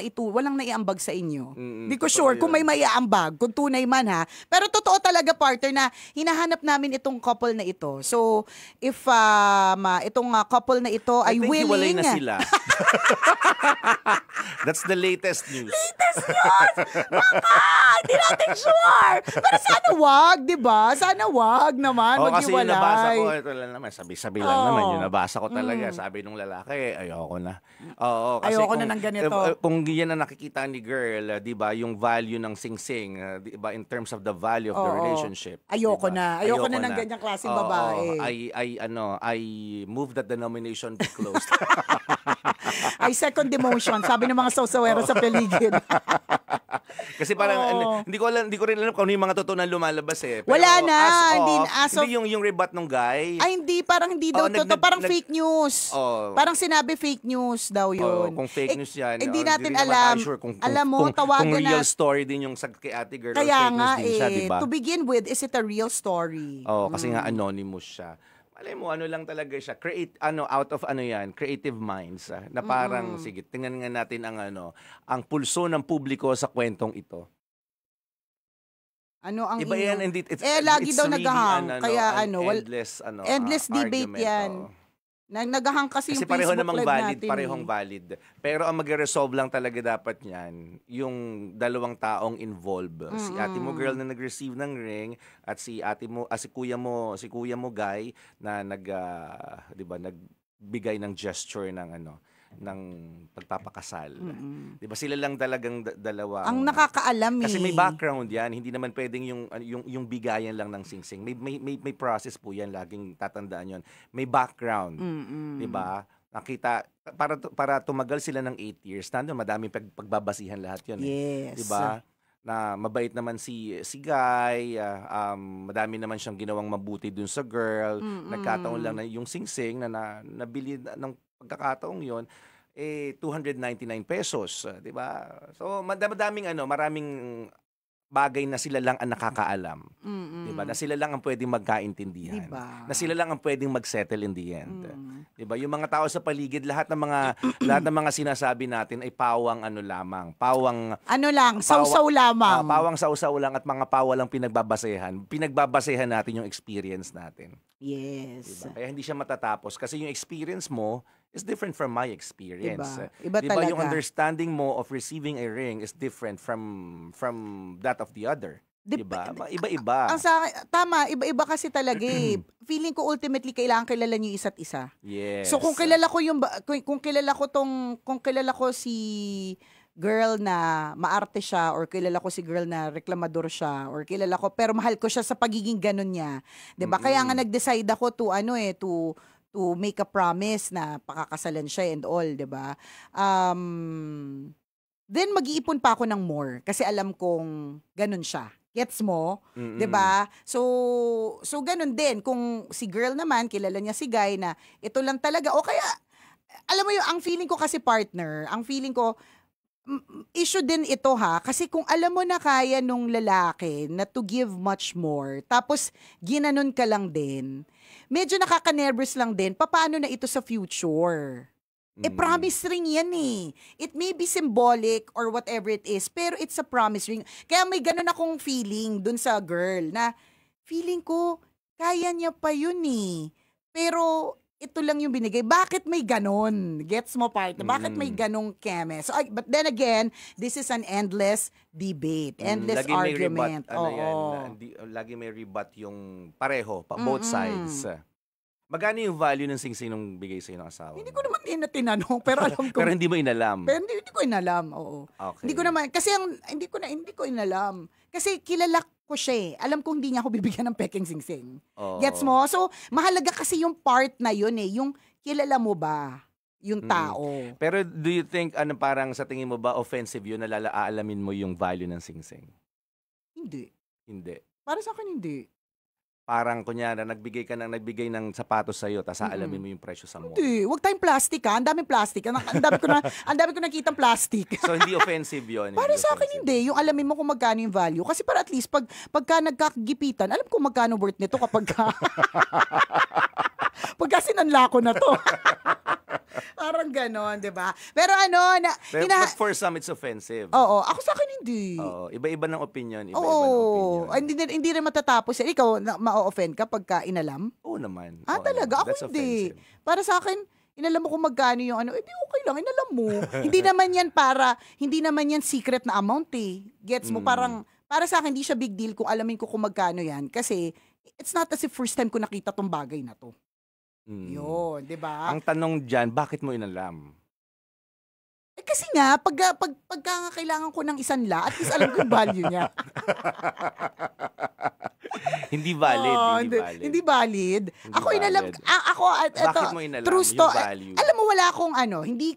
Speaker 3: naiambag sa inyo. Hindi ko sure kung may maiaambag, kung tunay man ha. Pero totoo talaga, partner, na hinahanap namin itong couple na ito. So, if itong couple na ito ay willing...
Speaker 4: hiwalay na sila. That's the latest news.
Speaker 3: Baka! Hindi natin sure! Pero sana wag, di ba? Sana wag naman
Speaker 4: Kasi yung
Speaker 3: maghiwalay.
Speaker 4: nabasa ko, ito lang naman, sabi-sabi lang naman, yung nabasa ko talaga, sabi nung lalaki, ayoko na. Oo, kasi
Speaker 3: Ayoko na ng ganito.
Speaker 4: Kung yan ang nakikita ni girl, di ba, yung value ng sing-sing, di ba, in terms of the value of the relationship.
Speaker 3: Ayoko
Speaker 4: diba?
Speaker 3: na. Ayoko na ng ganyang klaseng babae.
Speaker 4: I move that the nomination be closed.
Speaker 3: Ay, second demotion, sabi ng mga sawsawero sa paligid.
Speaker 4: Kasi parang hindi ko rin alam kung ano yung mga totoo na lumalabas eh. Pero
Speaker 3: Wala na.
Speaker 4: Hindi yung rebut ng guy.
Speaker 3: Ay, parang hindi daw totoo. Parang fake news. Parang sinabi fake news daw yun.
Speaker 4: Kung fake news yan.
Speaker 3: Hindi natin
Speaker 4: naman
Speaker 3: alam.
Speaker 4: tayo sure kung
Speaker 3: tawagan
Speaker 4: kung real
Speaker 3: na.
Speaker 4: story din yung kay ate girl.
Speaker 3: Kaya
Speaker 4: fake
Speaker 3: nga
Speaker 4: news din siya, diba?
Speaker 3: to begin with, is it a real story?
Speaker 4: Kasi nga anonymous siya. Malay mo, lang talaga siya. Out of creative minds. Na parang, sige, tingnan nga natin ang pulso ng publiko sa kwentong ito.
Speaker 3: Ano ang
Speaker 4: iba yan,
Speaker 3: lagi
Speaker 4: it's
Speaker 3: daw
Speaker 4: really
Speaker 3: naghahang. Kaya endless debate
Speaker 4: argument,
Speaker 3: yan. Naghahang kasi yung
Speaker 4: pareho
Speaker 3: Facebook
Speaker 4: namang
Speaker 3: live
Speaker 4: valid,
Speaker 3: natin.
Speaker 4: parehong valid. Pero ang magre-resolve lang talaga dapat niyan, yung dalawang taong involved. Si ate mo girl na nag-receive ng ring at si ate mo, si kuya mo guy na nagbigay ng gesture ng pagpapakasal. 'Di ba sila lang talagang dalawa.
Speaker 3: Ang nakakaalam
Speaker 4: Kasi may background 'yan, hindi naman pwedeng yung bigayan lang ng singsing. May process po 'yan, laging tatandaan 'yon. May background. 'Di ba? Nakita para tumagal sila ng 8 years. Nandoon madaming pagbabasihan lahat 'yon,
Speaker 3: Yes.
Speaker 4: 'Di ba? Na mabait naman si Guy, madami naman siyang ginawang mabuti dun sa girl. Nagkataon lang na yung singsing na nabili ng pagkakataong yon 299 pesos, 'di ba? So maraming bagay na sila lang ang nakakaalam. 'Di ba? Na sila lang ang pwedeng magkaintindihan.
Speaker 3: Diba?
Speaker 4: Na sila lang ang pwedeng mag-settle in the end. 'Di ba? Yung mga tao sa paligid, lahat ng mga sinasabi natin ay pawang lamang.
Speaker 3: Sausaw lamang.
Speaker 4: Pawang sausaw lang at mga pawalang pinagbabasehan. Pinagbabasehan natin yung experience natin.
Speaker 3: Yes.
Speaker 4: Diba? Kaya hindi siya matatapos kasi yung experience mo is different from my experience.
Speaker 3: Iba
Speaker 4: diba,
Speaker 3: talaga.
Speaker 4: yung understanding mo of receiving a ring is different from that of the other. Diba? Iba-iba.
Speaker 3: Ang sa tama, iba-iba kasi talaga eh. Feeling ko ultimately kailangan kilala niyo isa't isa.
Speaker 4: Yes.
Speaker 3: So kung kilala ko si girl na maarte siya, or kilala ko si girl na reklamador siya, or kilala ko pero mahal ko siya sa pagiging ganun niya. 'Di ba? Kaya nga nag-decide ako to make a promise na pakakasalan siya and all, 'di ba? Then mag-iipon pa ako ng more kasi alam kong ganun siya. Gets mo? 'Di ba? So ganun din kung si girl naman kilala niya si guy na ito lang talaga, o kaya alam mo yung ang feeling ko kasi partner, issue din ito kasi kung alam mo na kaya nung lalaki na to give much more, tapos ginanon ka lang din, medyo nakaka-nervous lang din, paano na ito sa future? Promise ring yan eh. It may be symbolic or whatever it is, pero it's a promise ring. Kaya may ganun akong feeling dun sa girl na feeling ko, kaya niya pa yun eh. Pero ito lang yung binigay. Bakit may ganon? Gets mo, partner? Bakit may ganong keme? So, but then again, this is an endless debate. Endless argument.
Speaker 4: Lagi may rebut yung pareho, both sides. Magkano yung value ng singsing nung bigay sa'yo ng asawa?
Speaker 3: Hindi ko naman tinanong, pero alam ko.
Speaker 4: Pero hindi mo inalam.
Speaker 3: Pero hindi ko inalam, oo.
Speaker 4: Okay.
Speaker 3: Hindi ko naman, kasi hindi ko inalam. Kasi kilala ko siya eh. Alam kong hindi niya ako bibigyan ng peking singsing. Gets mo? So, mahalaga kasi yung part na yun eh. Yung kilala mo ba yung tao.
Speaker 4: Pero do you think, parang sa tingin mo ba offensive yun na aalamin mo yung value ng singsing?
Speaker 3: Hindi.
Speaker 4: Hindi.
Speaker 3: Para sa akin, hindi.
Speaker 4: Parang kunyari, nagbigay ng sapatos sa'yo, tapos aalamin mo yung presyo sa mall.
Speaker 3: Hindi. Huwag tayong plastic ha. Ang daming plastic. Ang dami ko nakitang plastic.
Speaker 4: So, hindi offensive yun?
Speaker 3: Para sa akin, hindi. Yung alamin mo kung magkano yung value. Kasi para at least, pagka nagkagipitan, alam ko magkano worth nito kapag Pagka sinanla ko na to. Parang ganon, di ba? Pero
Speaker 4: But for some, it's offensive.
Speaker 3: Oo, ako sa akin hindi.
Speaker 4: Oo, iba-iba ng opinion.
Speaker 3: Oo, hindi rin matatapos. Ikaw, ma-offend ka pagka inalam?
Speaker 4: Oo naman.
Speaker 3: Ah,
Speaker 4: Oo
Speaker 3: talaga?
Speaker 4: naman.
Speaker 3: Ako hindi. Para sa akin, inalam mo kung magkano yung di okay lang, inalam mo. Hindi naman yan secret na amount eh. Gets mo? Para sa akin, hindi siya big deal kung alamin ko kung magkano yan. Kasi, it's not as if first time ko nakita tong bagay na to. Yun, di ba?
Speaker 4: Ang tanong dyan, bakit mo inalam?
Speaker 3: Kasi nga, pagka nga kailangan ko ng isang at least alam ko yung value niya.
Speaker 4: Hindi valid.
Speaker 3: Hindi valid. Ako inalam,
Speaker 4: bakit mo inalam
Speaker 3: true
Speaker 4: yung value?
Speaker 3: Alam mo,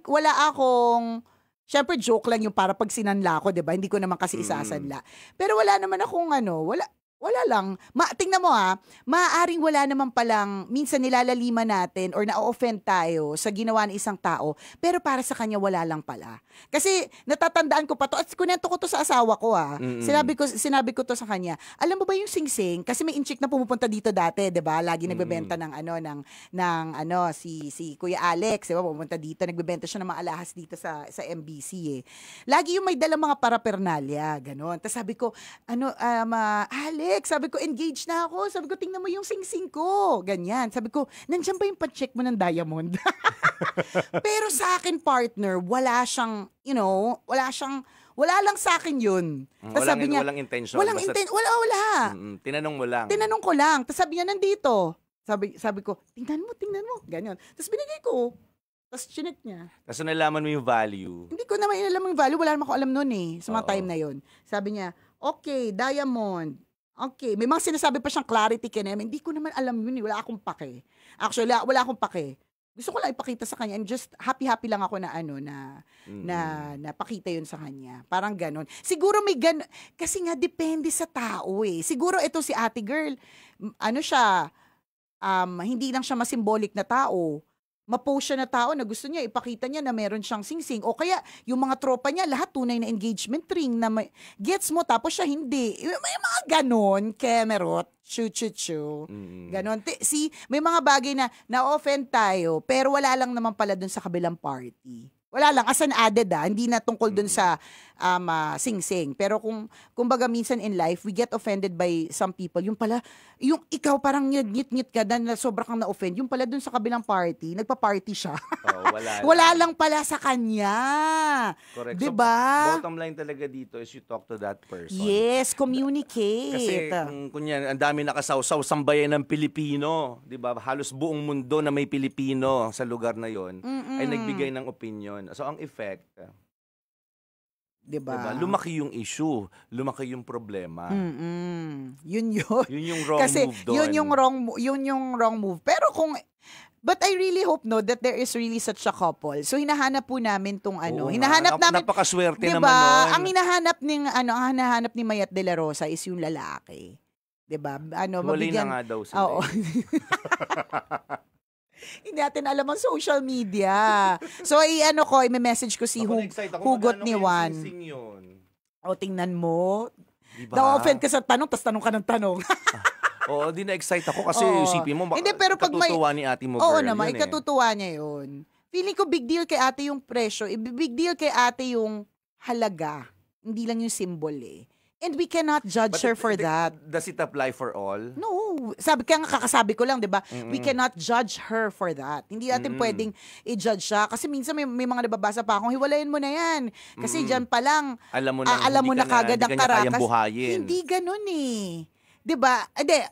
Speaker 3: wala akong, syempre joke lang yung para pag sinanla ko, di ba? Hindi ko naman kasi isasanla. Pero wala naman akong wala lang. Tingnan mo maaaring wala naman palang, minsan nilalaliman natin or na-offend tayo sa ginawa ng isang tao, pero para sa kanya wala lang pala. Kasi natatandaan ko pa to, at kunento ko to sa asawa ko Sinabi ko to sa kanya, alam mo ba yung singsing? Kasi may inchik na pumupunta dito dati, 'di ba? Lagi nagbebenta ng si Kuya Alex, 'di ba? Pumunta dito, nagbebenta siya ng mga alahas dito sa MBC eh. Lagi yung may dalang mga paraphernalia, ganon. Tapos sabi ko, Alex, sabi ko, engaged na ako. Sabi ko, tingnan mo yung singsing ko. Ganyan. Sabi ko, nandiyan ba yung pa-check mo ng diamond? Pero sa akin, partner, wala lang sa akin yun. Sabi niya,
Speaker 4: walang intention.
Speaker 3: Wala.
Speaker 4: Tinanong mo lang.
Speaker 3: Tinanong ko lang. Tapos sabi niya, nandito. Sabi ko, tingnan mo. Ganyan. Tapos binigay ko. Tapos chinek niya.
Speaker 4: Tapos nalaman mo yung value.
Speaker 3: Hindi ko naman inalam yung value. Wala naman ako alam nun eh. Sa mga time na yun. Sabi niya, okay, diamond. Okay, may mga sinasabi pa siyang clarity kineme. Hindi ko naman alam yun eh. Wala akong pake. Actually, wala akong pake. Gusto ko lang ipakita sa kanya and just happy lang ako na na pakita yun sa kanya. Parang ganon. Siguro may ganon. Kasi nga depende sa tao eh. Siguro ito si ate girl, hindi lang siya masimbolic na tao. Ma-post siya na tao na gusto niya, ipakita niya na meron siyang singsing. O kaya, yung mga tropa niya, lahat tunay na engagement ring na gets mo, tapos siya hindi. May mga ganon, kemerot, chu. Ganon. May mga bagay na na-offend tayo, pero wala lang naman pala dun sa kabilang party. Wala lang, as an added hindi na tungkol dun sa sing-sing. Pero kumbaga minsan in life, we get offended by some people. Yung ikaw parang ngit-ngit ka na sobrang kang na-offend. Yung pala dun sa kabilang party, nagpa-party siya. Wala lang pala sa kanya.
Speaker 4: Correct.
Speaker 3: Diba?
Speaker 4: So, bottom line talaga dito is you talk to that person.
Speaker 3: Yes, communicate.
Speaker 4: Kasi kunya, ang dami nakasawsaw sambayan ng Pilipino. Diba? Halos buong mundo na may Pilipino sa lugar na yon ay nagbigay ng opinion. So, ang effect,
Speaker 3: diba?
Speaker 4: Lumaki yung issue, lumaki yung problema.
Speaker 3: Yun
Speaker 4: yung wrong move doon.
Speaker 3: Yun yung wrong move. Pero but I really hope that there is really such a couple. So hinahanap po namin tong hinahanap namin.
Speaker 4: Napakaswerte
Speaker 3: diba?
Speaker 4: naman nun.
Speaker 3: Ang hinahanap ni Mayat de la Rosa is yung lalaki. 'Di ba?
Speaker 4: Wali na nga daw sila.
Speaker 3: Oo. Hindi natin alam ang social media. So, i-message ko si Hugot ni Juan. O, tingnan mo.
Speaker 4: Diba?
Speaker 3: Na-offend ka sa tanong, tas tanong ka ng tanong.
Speaker 4: Oo, di na-excite ako kasi isipin mo,
Speaker 3: hindi, pero pag
Speaker 4: katutuwa ni ate mo,
Speaker 3: oo
Speaker 4: girl.
Speaker 3: Naman, ikatutuwa niya yun. Feeling ko big deal kay ate yung presyo. Big deal kay ate yung halaga. Hindi lang yung symbol eh. And we cannot judge her for that.
Speaker 4: Does it apply for all?
Speaker 3: No. Kakasabi ko lang, di ba? We cannot judge her for that. Hindi natin pwedeng i-judge siya. Kasi minsan may mga nababasa pa akong, hiwalayin mo na yan. Kasi dyan pa lang, alam mo na kagad ang karakas. Hindi ganun eh. 'Di ba?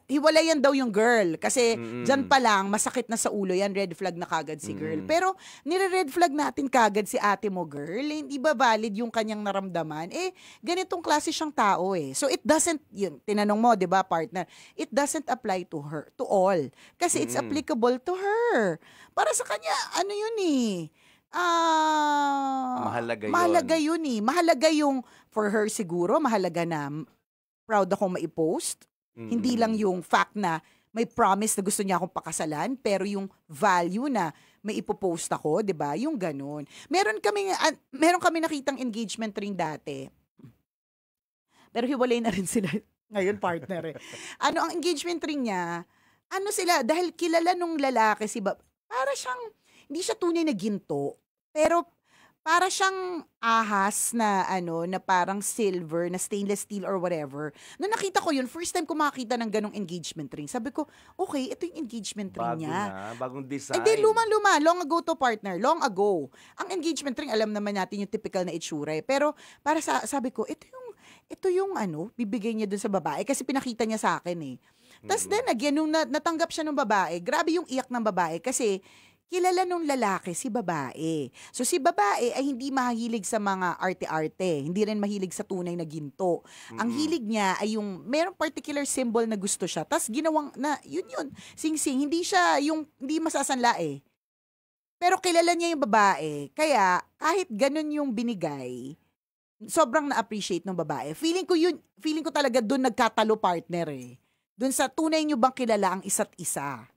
Speaker 3: Hiwalayan daw yung girl kasi diyan pa lang masakit na sa ulo yan, red flag na kagad si girl. Pero nire-red flag natin kagad si ate mo, girl. Hindi ba valid yung kanyang naramdaman? Ganitong klase siyang tao eh. So it doesn't, yun, tinanong mo, 'di ba, partner? It doesn't apply to her, to all. Kasi it's applicable to her. Para sa kanya, yun eh. Mahalaga yun eh. Mahalaga yung, for her siguro, mahalaga na proud akong maipost. Hindi lang yung fact na may promise na gusto niya akong pakasalan, pero yung value na may ipopost ako, 'di ba? Yung ganun. Meron kami nakitang engagement ring dati. Pero hiwalay na rin sila ngayon, partner eh. Ang engagement ring niya, ano sila, dahil kilala nung lalaki para siyang, hindi siya tunay na ginto, pero para siyang ahas na na parang silver, na stainless steel or whatever. Nung nakita ko yun, first time ko makakita ng ganong engagement ring. Sabi ko, okay, ito yung engagement ring niya.
Speaker 4: Bagong design.
Speaker 3: Hindi, luma-luma. Long ago to, partner. Long ago. Ang engagement ring, alam naman natin yung typical na itsura. Pero para sabi ko, ito yung bibigay niya dun sa babae. Kasi pinakita niya sa akin eh. Tapos then again, nung natanggap siya ng babae, grabe yung iyak ng babae kasi kilala nung lalaki si babae. So si babae ay hindi mahilig sa mga arte-arte, hindi rin mahilig sa tunay na ginto. Ang hilig niya ay yung merong particular symbol na gusto siya. Tapos ginawang na yun, sing-sing, hindi masasanla eh. Pero kilala niya yung babae, kaya kahit ganun yung binigay, sobrang na-appreciate ng babae. Feeling ko talaga doon nagkatalo, partner eh. Doon sa tunay niyo bang kilala ang isa't isa.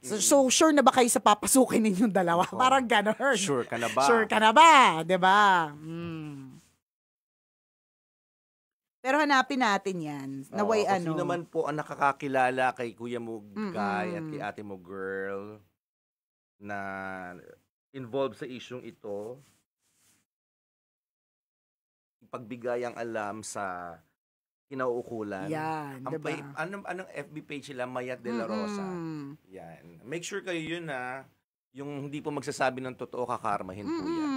Speaker 3: So sure na ba kayo sa papasukin ninyong dalawa?
Speaker 4: Oh.
Speaker 3: Parang gano'n.
Speaker 4: Sure ka na ba?
Speaker 3: Sure ka na ba? Diba? Pero hanapin natin yan. Naway
Speaker 4: Sino naman po ang nakakakilala kay Kuya mo Guy at kay ate mo girl na involved sa isyong ito? Ipagbigay ang alam sa kinauukulan.
Speaker 3: Yan, diba?
Speaker 4: Anong FB page sila? Mayat de la Rosa. Yan. Make sure kayo yun yung hindi po magsasabi ng totoo, kakarmahin po yan.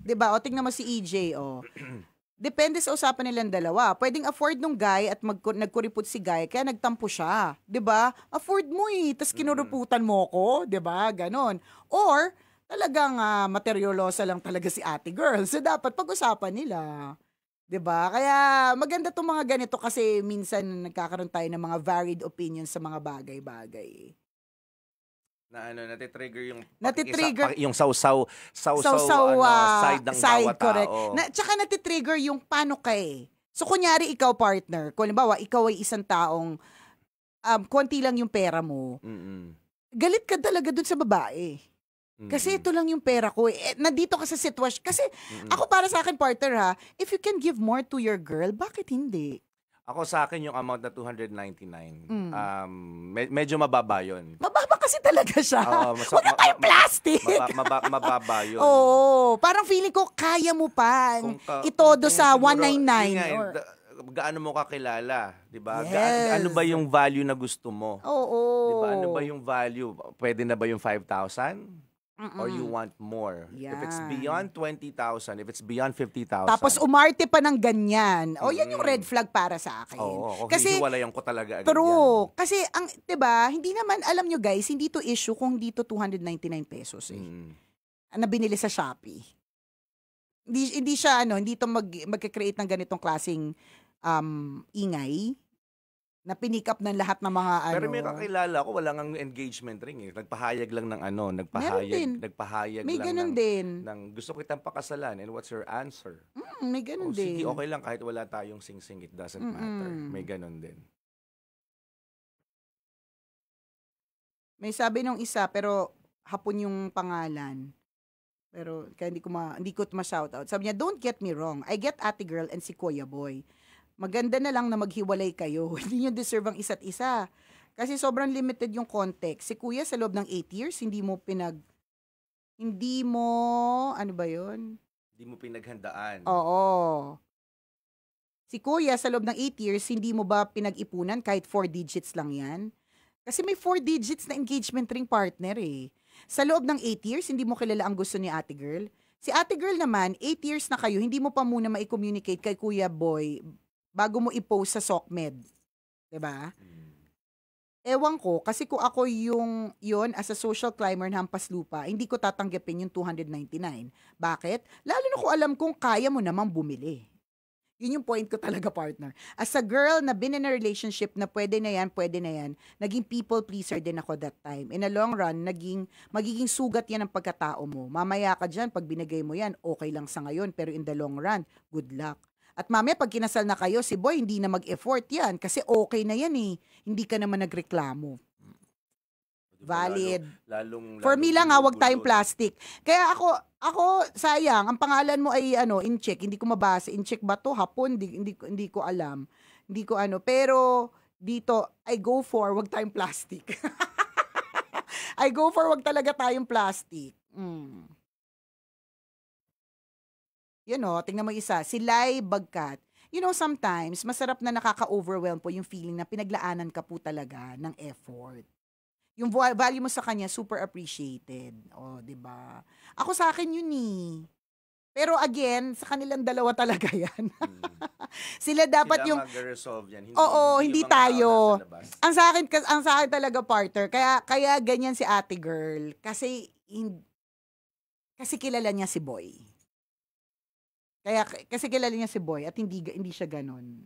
Speaker 3: Diba? O, tingnan mo si EJ, Depende sa usapan nilang dalawa. Pwedeng afford nung guy at nagkuripot si guy, kaya nagtampo siya. Diba? Afford mo tas kinuruputan mo ko. Diba? Ganon. Or, talagang materyolosa lang talaga si ate girl. So, dapat pag-usapan nila. 'Di ba? Kaya maganda 'tong mga ganito kasi minsan nagkakaroon tayo ng mga varied opinions sa mga bagay-bagay.
Speaker 4: Na natitrigger
Speaker 3: yung
Speaker 4: yung sausaw side ng bawat
Speaker 3: correct.
Speaker 4: tao.
Speaker 3: Tsaka natitrigger yung paano So kunyari ikaw partner, kung halimbawa ikaw ay isang taong konti lang yung pera mo. Galit ka talaga dun sa babae. Kasi ito lang yung pera ko. Nandito ka sa sitwasyon. Kasi ako para sa akin, partner if you can give more to your girl, bakit hindi?
Speaker 4: Ako sa akin yung amount na 299, medyo mababa yun.
Speaker 3: Mababa kasi talaga siya. Huwag na tayo plastic.
Speaker 4: Mababa yun.
Speaker 3: Oo. Parang feeling ko, kaya mo pa. Itodo sa 199.
Speaker 4: Gaano mo kakilala, 'di ba?
Speaker 3: Yes.
Speaker 4: Ano ba yung value na gusto mo?
Speaker 3: Oo.
Speaker 4: 'Di ba? Ano ba yung value? Pwede na ba yung 5,000? Or you want more?
Speaker 3: Yan.
Speaker 4: If it's beyond 20,000, if it's beyond 50,000.
Speaker 3: Tapos umarte pa ng ganyan. Yan yung red flag para sa akin.
Speaker 4: Kasi hiwalayan ko talaga agad
Speaker 3: true. Yan. Kasi 'di ba, hindi naman alam nyo guys, hindi to issue kung hindi to 299 pesos na binili sa Shopee. Hindi siya hindi to magke-create ng ganitong klaseng ingay na pinick up ng lahat ng mga
Speaker 4: Pero may kakilala ko, wala ngang engagement ring Nagpahayag lang ng nagpahayag
Speaker 3: may
Speaker 4: lang
Speaker 3: ganun din.
Speaker 4: ng gusto kitang pakasalan and what's your answer?
Speaker 3: May ganun din.
Speaker 4: Sige, okay lang kahit wala tayong sing-sing, it doesn't matter. May ganun din.
Speaker 3: May sabi nung isa pero hapon yung pangalan. Pero kaya hindi ko ma-shoutout. Sabi niya, don't get me wrong. I get ate girl and si Kuya Boy. Maganda na lang na maghiwalay kayo. Hindi nyo deserve ang isa't isa. Kasi sobrang limited yung context. Si Kuya sa loob ng 8 years, hindi mo, ano ba yun?
Speaker 4: Hindi mo pinaghandaan.
Speaker 3: Oo. Si Kuya sa loob ng 8 years, hindi mo ba pinag-ipunan kahit 4 digits lang yan? Kasi may 4 digits na engagement ring partner Sa loob ng 8 years, hindi mo kilala ang gusto ni ate girl. Si ate girl naman, 8 years na kayo, hindi mo pa muna mai-communicate kay Kuya Boy bago mo i-post sa SOCMED. Diba? Ewan ko, kasi kung ako yun as a social climber ng Hampas Lupa, hindi ko tatanggapin yung 299. Bakit? Lalo na kung alam kong kaya mo namang bumili. Yun yung point ko talaga, partner. As a girl na been in a relationship na pwede na yan, naging people pleaser din ako that time. In a long run, magiging sugat yan ang pagkatao mo. Mamaya ka dyan, pag binigay mo yan, okay lang sa ngayon, pero in the long run, good luck. At mamaya, pag kinasal na kayo, si boy, hindi na mag-effort yan. Kasi okay na yan Hindi ka naman nagreklamo. Valid. For me lang wag tayong plastic. Kaya ako, sayang, ang pangalan mo ay in-check. Hindi ko mabasa. In-check ba to? Hapon? Hindi ko alam. Pero, Dito, I go for wag tayong plastic. I go for wag talaga tayong plastic. Tingnan mo isa. Si Lai Bagkat. Sometimes, masarap na nakaka-overwhelm po yung feeling na pinaglaanan ka po talaga ng effort. Yung value mo sa kanya, super appreciated. O, diba? Ako sa akin yun eh. Pero again, sa kanilang dalawa talaga yan. Sila dapat
Speaker 4: Sila
Speaker 3: yung...
Speaker 4: mag-resolve yan.
Speaker 3: Hindi
Speaker 4: yung mga
Speaker 3: tayo.
Speaker 4: tao nasa labas.
Speaker 3: Ang sa akin talaga, partner. Kaya ganyan si ate girl. Kasi kilala niya si Boy. Kasi kilala niya si Boy at hindi siya ganun.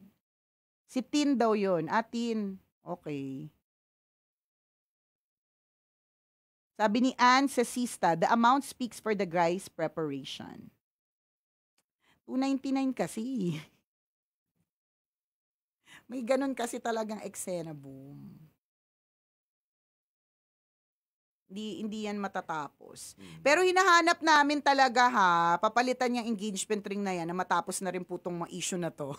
Speaker 3: Si Tin daw yun. Tin. Okay. Sabi ni Ann Cecista, the amount speaks for the guy's preparation. $299 kasi. May ganun kasi talagang eksena, boom. Hindi yan matatapos. Pero hinahanap namin talaga papalitan yung engagement ring na yan na matapos na rin po tong mga issue na to.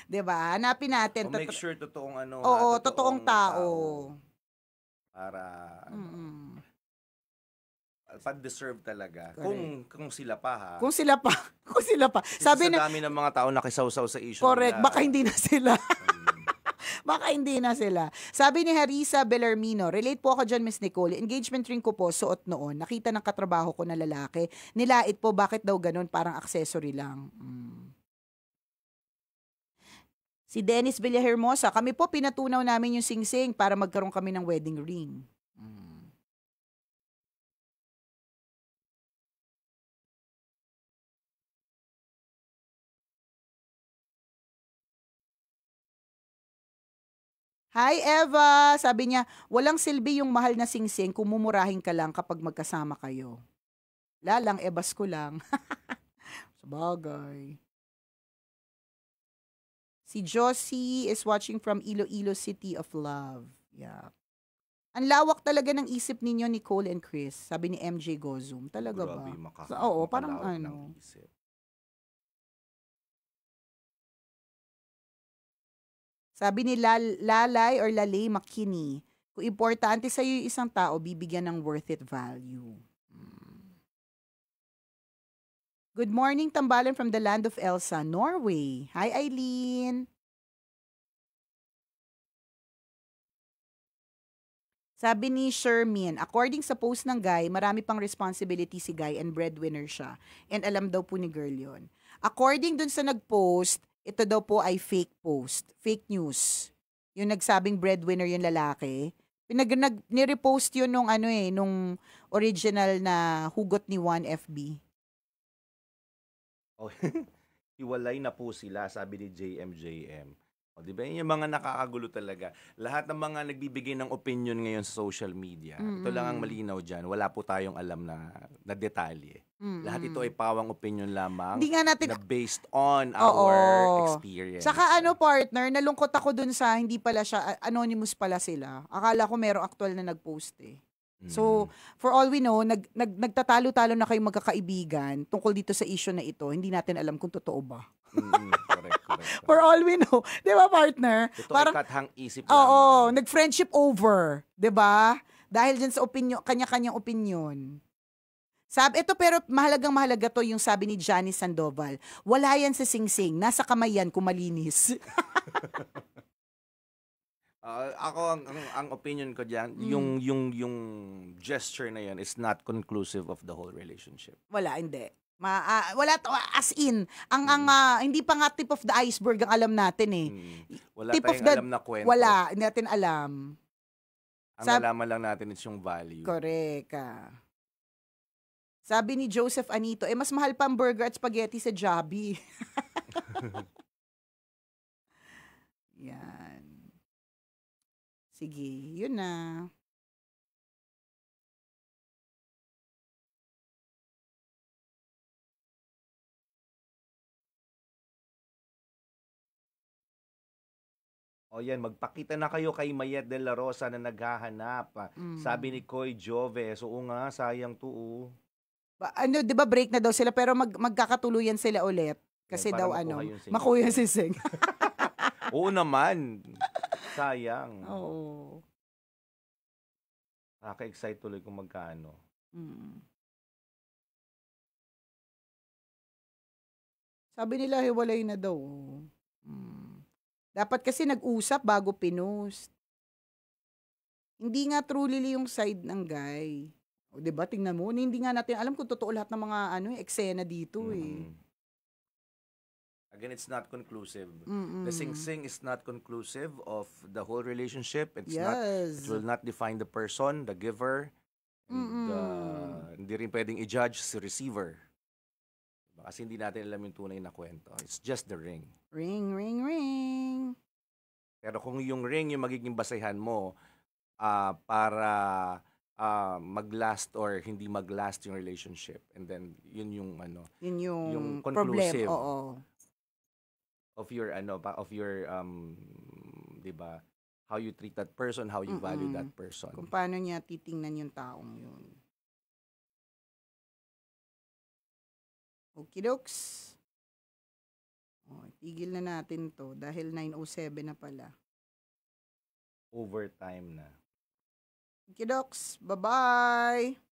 Speaker 3: 'Di ba? Hanapin natin.
Speaker 4: Make sure totoong
Speaker 3: totoong tao.
Speaker 4: Para pa-deserve talaga. Kung sila pa
Speaker 3: Kung sila pa. Sabi
Speaker 4: sa dami ng mga tao nakisaw-saw sa issue.
Speaker 3: Correct,
Speaker 4: nila.
Speaker 3: baka hindi na sila. Baka hindi na sila. Sabi ni Harisa Bellarmino, relate po ako dyan, Miss Nicole. Engagement ring ko po, suot noon. Nakita ng katrabaho ko na lalaki. Nilait po, bakit daw ganun? Parang accessory lang. Si Dennis Villahermosa, kami po pinatunaw namin yung singsing para magkaroon kami ng wedding ring. Hi Eva! Sabi niya, walang silbi yung mahal na singsing kung mumurahin ka lang kapag magkasama kayo. Lalang, ebas ko lang. Sabagay. Si Josie is watching from Iloilo City of Love. Yeah. Ang lawak talaga ng isip ninyo, Nicole and Chris. Sabi ni MJ Gozum. Talaga ba? Oo, parang ano. Sabi ni Lalay or Lalay Makini, kung importante sa iyo yung isang tao, bibigyan ng worth it value. Good morning, Tambalan from the land of Elsa, Norway. Hi, Eileen. Sabi ni Shermin, according sa post ng guy, marami pang responsibility si guy and breadwinner siya. And alam daw po ni girl yun. According dun sa nag-post, ito daw po ay fake post. Fake news. Yung nagsabing breadwinner yung lalaki. Nirepost yun nung original na hugot ni 1FB.
Speaker 4: Oh, hiwalay na po sila, sabi ni JMJM. O, di ba? Yung mga nakakagulo talaga. Lahat ng mga nagbibigay ng opinion ngayon sa social media, ito lang ang malinaw dyan. Wala po tayong alam na detalye. Lahat ito ay pawang opinion lamang na based on our experience.
Speaker 3: Saka partner, nalungkot ako dun sa hindi pala siya, anonymous pala sila. Akala ko merong actual na nag-post eh. So, for all we know, nagtatalo-talo na kayong magkakaibigan tungkol dito sa issue na ito. Hindi natin alam kung totoo ba.
Speaker 4: Correct.
Speaker 3: For all we know. Di ba, partner?
Speaker 4: Ito ay kathang isip lamang.
Speaker 3: Oo, nag-friendship over. Di ba? Dahil dyan sa kanya-kanyang opinion. Ito pero mahalaga to yung sabi ni Johnny Sandoval. Wala yan sa singsing. Nasa kamay yan kung malinis.
Speaker 4: Ako ang opinion ko diyan, yung gesture na 'yon is not conclusive of the whole relationship.
Speaker 3: Wala, hindi. Wala to, as in ang hindi pa nga tip of the iceberg ang alam natin eh.
Speaker 4: Wala tayong alam na kwento.
Speaker 3: Wala, hindi natin alam.
Speaker 4: Ang nalaman lang natin is yung value.
Speaker 3: Correct. Sabi ni Joseph Anito, mas mahal pa ang burger at spaghetti sa Jollibee. Yan. Sige, yun na.
Speaker 4: O yan, magpakita na kayo kay Mayet de la Rosa na naghahanap. Sabi ni Koy Jove, so nga, sayang to.
Speaker 3: Di ba break na daw sila pero magkakatuluyan sila ulit. Kasi daw makuha yung singsing.
Speaker 4: Oo naman. Sayang.
Speaker 3: Oo.
Speaker 4: Nakaka-excite tuloy kung magkano.
Speaker 3: Mm. Sabi nila hiwalay na daw. Dapat kasi nag-usap bago pinost. Hindi nga truly yung side ng guy. O 'di ba? Tingnan mo, hindi nga natin alam kung totoo lahat ng mga eksena dito eh.
Speaker 4: Again, it's not conclusive.
Speaker 3: Mm-mm.
Speaker 4: The sing-sing is not conclusive of the whole relationship. It
Speaker 3: Yes.
Speaker 4: will not define the person, the giver. And, hindi rin pwedeng i-judge si receiver. Kasi hindi natin alam yung tunay na kwento. It's just the ring.
Speaker 3: Ring, ring, ring.
Speaker 4: Pero kung yung ring yung magiging basehan mo para mag-last or hindi mag-last yung relationship, and then yun yung
Speaker 3: Yun yung
Speaker 4: conclusive
Speaker 3: problem. Oo.
Speaker 4: of your di ba, how you treat that person, how you value that person.
Speaker 3: Kung paano niya titingnan yung taong yun. Okey-dokes. Tigil na natin to dahil 9:07 na pala.
Speaker 4: Overtime na.
Speaker 3: Okey-dokes. Bye-bye.